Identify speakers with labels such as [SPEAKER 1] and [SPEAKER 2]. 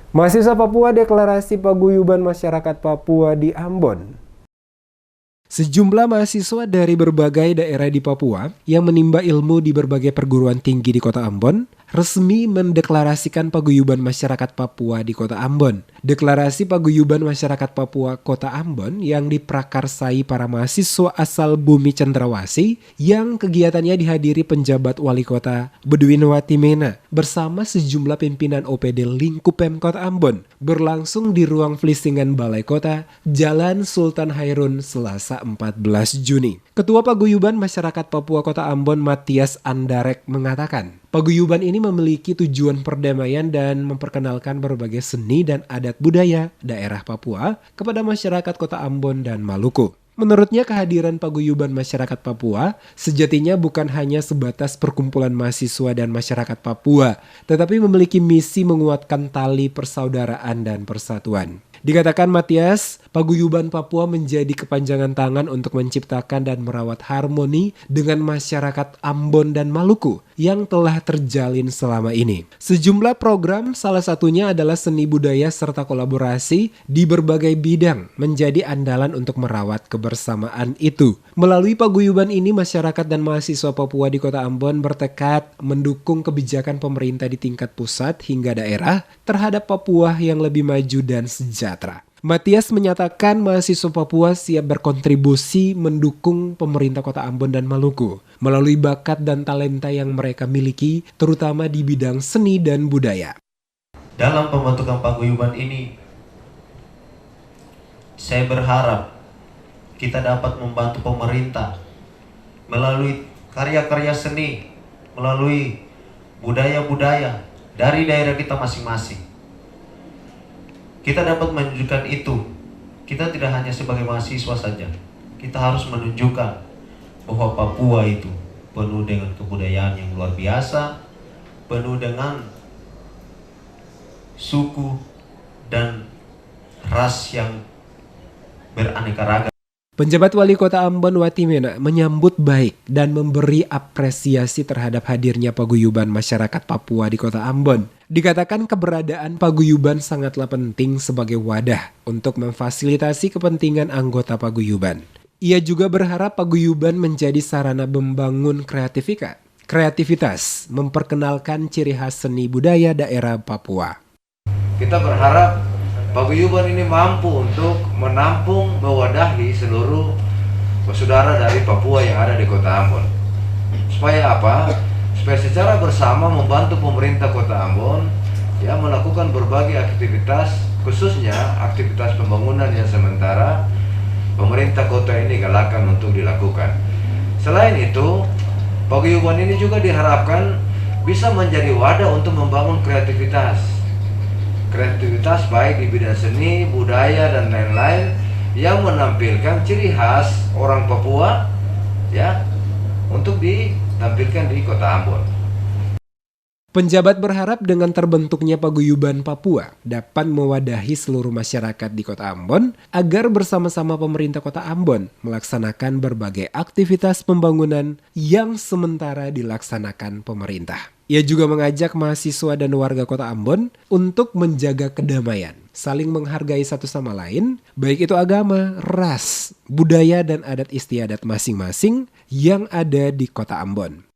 [SPEAKER 1] Mahasiswa Papua deklarasi paguyuban masyarakat Papua di Ambon. Sejumlah mahasiswa dari berbagai daerah di Papua yang menimba ilmu di berbagai perguruan tinggi di kota Ambon resmi mendeklarasikan paguyuban masyarakat Papua di kota Ambon. Deklarasi paguyuban masyarakat Papua kota Ambon yang diprakarsai para mahasiswa asal Bumi Cendrawasih yang kegiatannya dihadiri penjabat wali kota Bedwin Watimena bersama sejumlah pimpinan OPD lingkup Pemkot Ambon berlangsung di ruang Flisingan Balai Kota, Jalan Sultan Hairun, Selasa 14 Juni. Ketua Paguyuban Masyarakat Papua Kota Ambon Matias Andarek mengatakan, paguyuban ini memiliki tujuan perdamaian dan memperkenalkan berbagai seni dan adat budaya daerah Papua kepada masyarakat Kota Ambon dan Maluku. Menurutnya kehadiran paguyuban masyarakat Papua sejatinya bukan hanya sebatas perkumpulan mahasiswa dan masyarakat Papua, tetapi memiliki misi menguatkan tali persaudaraan dan persatuan. Dikatakan Matias, paguyuban Papua menjadi kepanjangan tangan untuk menciptakan dan merawat harmoni dengan masyarakat Ambon dan Maluku yang telah terjalin selama ini. Sejumlah program, salah satunya adalah seni budaya serta kolaborasi di berbagai bidang menjadi andalan untuk merawat kebersamaan itu. Melalui paguyuban ini, masyarakat dan mahasiswa Papua di kota Ambon bertekad mendukung kebijakan pemerintah di tingkat pusat hingga daerah terhadap Papua yang lebih maju dan sejahtera. Matias menyatakan mahasiswa Papua siap berkontribusi mendukung pemerintah kota Ambon dan Maluku melalui bakat dan talenta yang mereka miliki, terutama di bidang seni dan budaya.
[SPEAKER 2] Dalam pembentukan paguyuban ini, saya berharap kita dapat membantu pemerintah melalui karya-karya seni, melalui budaya-budaya dari daerah kita masing-masing. Kita dapat menunjukkan itu. Kita tidak hanya sebagai mahasiswa saja. Kita harus menunjukkan bahwa Papua itu penuh dengan kebudayaan yang luar biasa, penuh dengan suku dan ras yang beraneka ragam.
[SPEAKER 1] Penjabat Wali Kota Ambon Watimena menyambut baik dan memberi apresiasi terhadap hadirnya paguyuban masyarakat Papua di Kota Ambon. Dikatakan keberadaan paguyuban sangatlah penting sebagai wadah untuk memfasilitasi kepentingan anggota paguyuban. Ia juga berharap paguyuban menjadi sarana membangun kreativitas, memperkenalkan ciri khas seni budaya daerah Papua.
[SPEAKER 3] Kita berharap paguyuban ini mampu untuk menampung, mewadahi seluruh saudara dari Papua yang ada di Kota Ambon. Supaya apa? Supaya secara bersama membantu pemerintah Kota Ambon ya melakukan berbagai aktivitas, khususnya aktivitas pembangunan yang sementara pemerintah kota ini galakan untuk dilakukan. Selain itu, paguyuban ini juga diharapkan bisa menjadi wadah untuk membangun kreativitas baik di bidang seni, budaya dan lain-lain yang menampilkan ciri khas orang Papua ya untuk ditampilkan di Kota Ambon.
[SPEAKER 1] Penjabat berharap dengan terbentuknya paguyuban Papua dapat mewadahi seluruh masyarakat di Kota Ambon agar bersama-sama pemerintah Kota Ambon melaksanakan berbagai aktivitas pembangunan yang sementara dilaksanakan pemerintah. Ia juga mengajak mahasiswa dan warga Kota Ambon untuk menjaga kedamaian, saling menghargai satu sama lain, baik itu agama, ras, budaya, dan adat istiadat masing-masing yang ada di Kota Ambon.